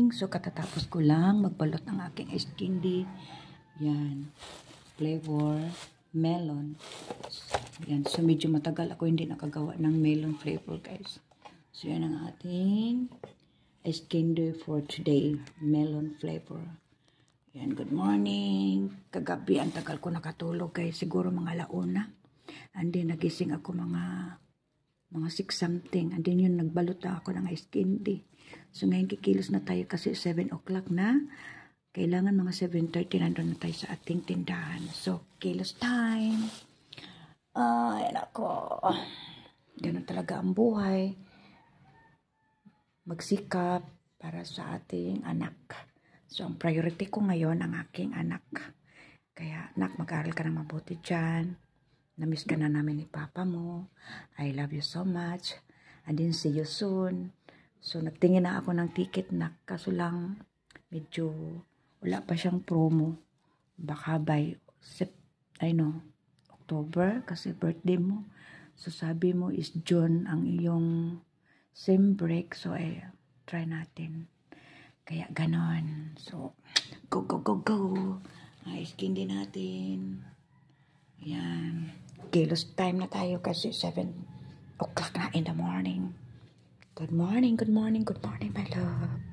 morning. So, katatapos ko lang magbalot ng aking ice candy. Yan. Flavor melon. Yan. So, medyo matagal ako hindi nakagawa ng melon flavor, guys. So, yan ang ating ice candy for today. Melon flavor. Yan. Good morning. Kagabi, ang tagal ko nakatulog, guys. Siguro mga launa. And then, nagising ako mga 6 something. And then, yun, nagbalot na ako ng ice candy. So, ngayon kikilos na tayo kasi 7 o'clock na. Kailangan mga 7:30 nandun na tayo sa ating tindahan. So, kilos time. Ayan ako. Ganun talaga ang buhay. Magsikap para sa ating anak. So, ang priority ko ngayon ang aking anak. Kaya, anak, mag-aral ka na mabuti dyan. Namiss ka na namin ni Papa mo. I love you so much. And then, see you soon. So, nagtingin na ako ng ticket na kaso lang medyo wala pa siyang promo. Baka by October kasi birthday mo. So, sabi mo is June ang iyong sem break. So, try natin. Kaya ganon. So, go, go, go, go. Ice candy natin. Ayan. Kilos time na tayo kasi 7 o'clock na in the morning. Good morning, good morning, good morning, my love.